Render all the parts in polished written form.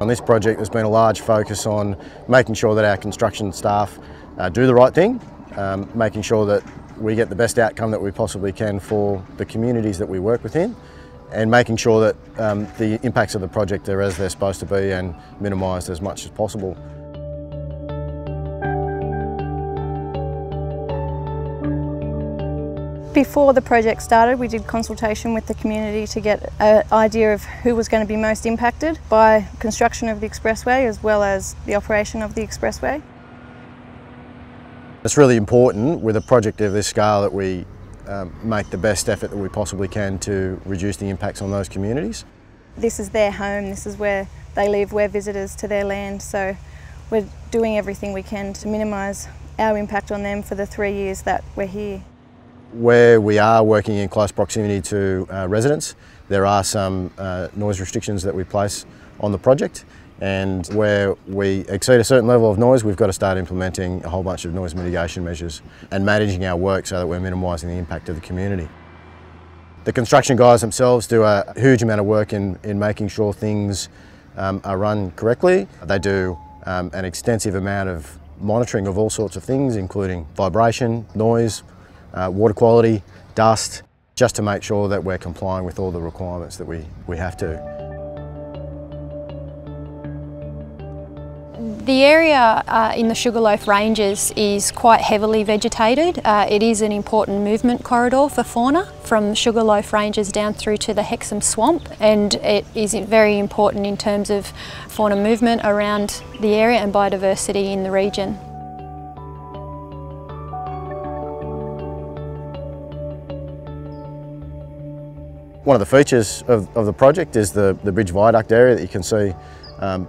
On this project there's been a large focus on making sure that our construction staff do the right thing, making sure that we get the best outcome that we possibly can for the communities that we work within, and making sure that the impacts of the project are as they're supposed to be and minimised as much as possible. Before the project started, we did consultation with the community to get an idea of who was going to be most impacted by construction of the expressway as well as the operation of the expressway. It's really important with a project of this scale that we make the best effort that we possibly can to reduce the impacts on those communities. This is their home, this is where they live, we're visitors to their land, so we're doing everything we can to minimise our impact on them for the 3 years that we're here. Where we are working in close proximity to residents, there are some noise restrictions that we place on the project, and where we exceed a certain level of noise, we've got to start implementing a whole bunch of noise mitigation measures and managing our work so that we're minimising the impact of the community. The construction guys themselves do a huge amount of work in making sure things are run correctly. They do an extensive amount of monitoring of all sorts of things, including vibration, noise, water quality, dust, just to make sure that we're complying with all the requirements that we have to. The area in the Sugarloaf Ranges is quite heavily vegetated. It is an important movement corridor for fauna from the Sugarloaf Ranges down through to the Hexham Swamp, and it is very important in terms of fauna movement around the area and biodiversity in the region. One of the features of the project is the bridge viaduct area that you can see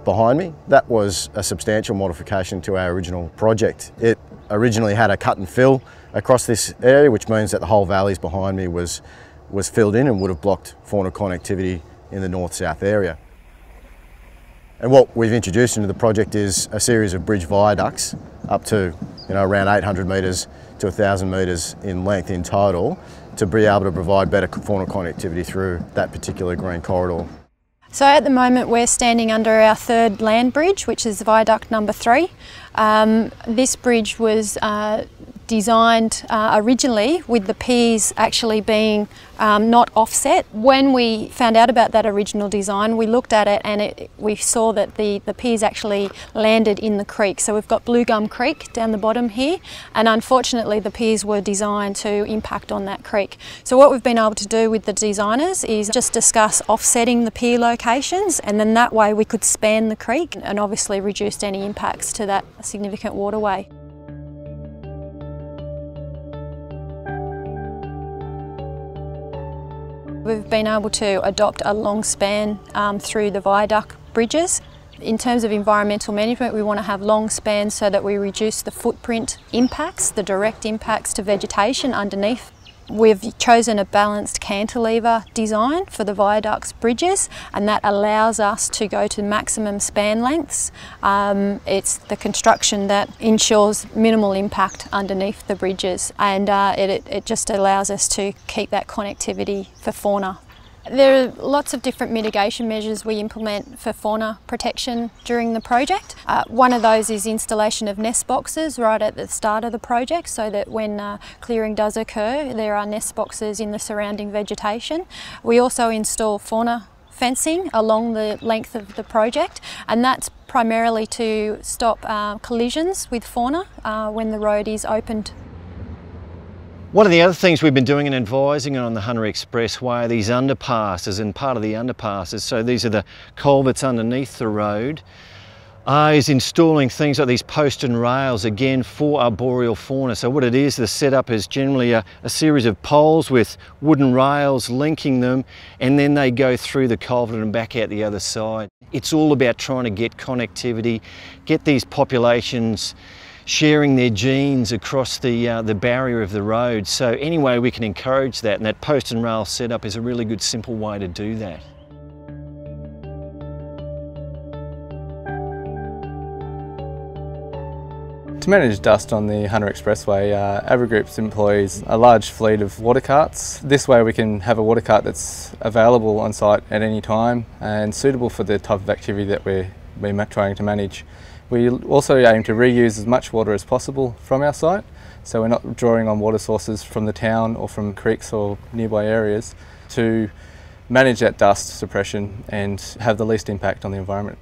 behind me. That was a substantial modification to our original project. It originally had a cut and fill across this area, which means that the whole valleys behind me was filled in and would have blocked fauna connectivity in the north-south area. And what we've introduced into the project is a series of bridge viaducts up to around 800 metres to 1,000 metres in length in total, to be able to provide better fauna connectivity through that particular green corridor. So at the moment we're standing under our third land bridge, which is viaduct number 3. This bridge was designed originally with the piers actually being not offset. When we found out about that original design, we looked at it and we saw that the piers actually landed in the creek. So we've got Blue Gum Creek down the bottom here, and unfortunately the piers were designed to impact on that creek. So what we've been able to do with the designers is just discuss offsetting the pier locations, and then that way we could span the creek and obviously reduce any impacts to that significant waterway. We've been able to adopt a long span through the viaduct bridges. In terms of environmental management, we want to have long spans so that we reduce the footprint impacts, the direct impacts to vegetation underneath. We've chosen a balanced cantilever design for the viaducts bridges, and that allows us to go to maximum span lengths. It's the construction that ensures minimal impact underneath the bridges, and it just allows us to keep that connectivity for fauna. There are lots of different mitigation measures we implement for fauna protection during the project. One of those is installation of nest boxes right at the start of the project, so that when clearing does occur, there are nest boxes in the surrounding vegetation. We also install fauna fencing along the length of the project, and that's primarily to stop collisions with fauna when the road is opened. One of the other things we've been doing and advising on the Hunter Expressway are these underpasses, and part of the underpasses, so these are the culverts underneath the road, is installing things like these post and rails, again for arboreal fauna. So what it is, the setup is generally a series of poles with wooden rails linking them, and then they go through the culvert and back out the other side. It's all about trying to get connectivity, get these populations sharing their genes across the barrier of the road. So any way we can encourage that, and that post and rail setup is a really good simple way to do that. To manage dust on the Hunter Expressway, Agrigroups employs a large fleet of water carts. This way we can have a water cart that's available on site at any time and suitable for the type of activity that we're we're trying to manage. We also aim to reuse as much water as possible from our site, so we're not drawing on water sources from the town or from creeks or nearby areas to manage that dust suppression and have the least impact on the environment.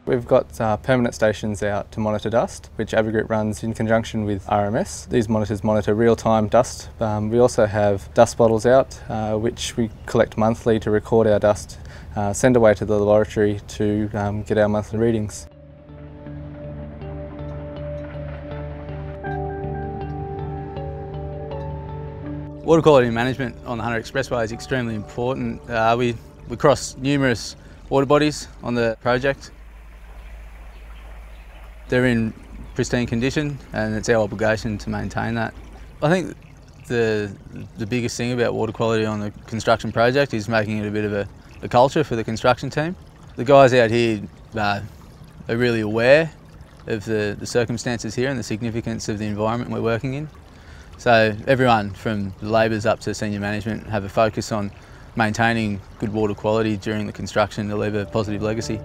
We've got permanent stations out to monitor dust, which Abbey Group runs in conjunction with RMS. These monitors monitor real-time dust. We also have dust bottles out, which we collect monthly to record our dust, send away to the laboratory to get our monthly readings. Water quality management on the Hunter Expressway is extremely important. We cross numerous water bodies on the project. They're in pristine condition and it's our obligation to maintain that. I think the biggest thing about water quality on the construction project is making it a bit of a culture for the construction team. The guys out here are really aware of the circumstances here and the significance of the environment we're working in. So everyone from the labourers up to senior management have a focus on maintaining good water quality during the construction to leave a positive legacy.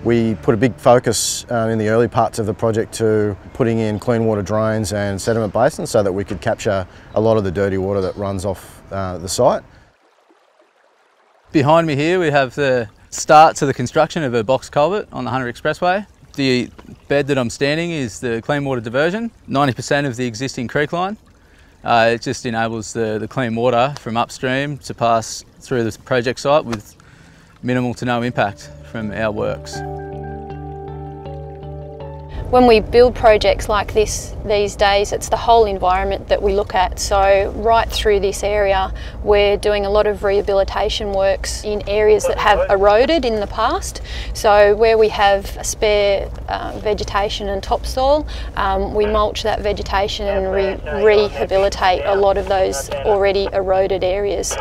We put a big focus in the early parts of the project to putting in clean water drains and sediment basins so that we could capture a lot of the dirty water that runs off the site. Behind me here we have the start to the construction of a box culvert on the Hunter Expressway. The bed that I'm standing is the clean water diversion, 90% of the existing creek line. It just enables the clean water from upstream to pass through the project site with minimal to no impact from our works. When we build projects like this these days, it's the whole environment that we look at. So right through this area, we're doing a lot of rehabilitation works in areas that have eroded in the past. So where we have spare vegetation and topsoil, we mulch that vegetation and rehabilitate a lot of those already eroded areas.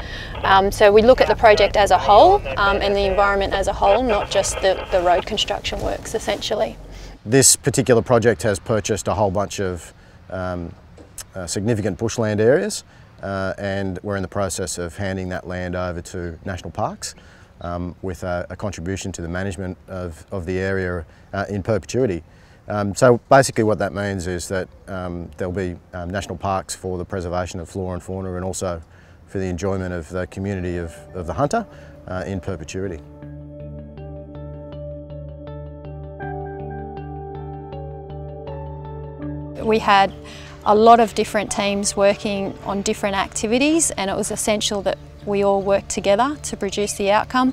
So we look at the project as a whole and the environment as a whole, not just the road construction works essentially. This particular project has purchased a whole bunch of significant bushland areas and we're in the process of handing that land over to national parks with a contribution to the management of the area in perpetuity. So basically what that means is that there'll be national parks for the preservation of flora and fauna and also for the enjoyment of the community of the Hunter in perpetuity. We had a lot of different teams working on different activities and it was essential that we all work together to produce the outcome.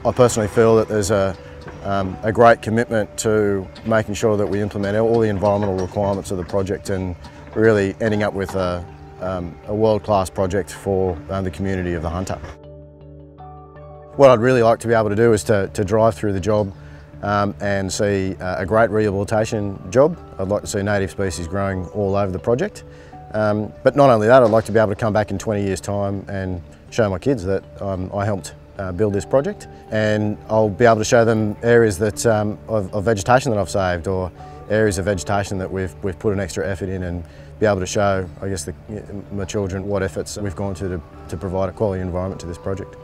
I personally feel that there's a great commitment to making sure that we implement all the environmental requirements of the project and really ending up with a world-class project for the community of the Hunter. What I'd really like to be able to do is to drive through the job and see a great rehabilitation job. I'd like to see native species growing all over the project. But not only that, I'd like to be able to come back in 20 years' time and show my kids that I helped build this project. And I'll be able to show them areas that, of vegetation that I've saved or areas of vegetation that we've put an extra effort in and be able to show, I guess, my children what efforts we've gone to provide a quality environment to this project.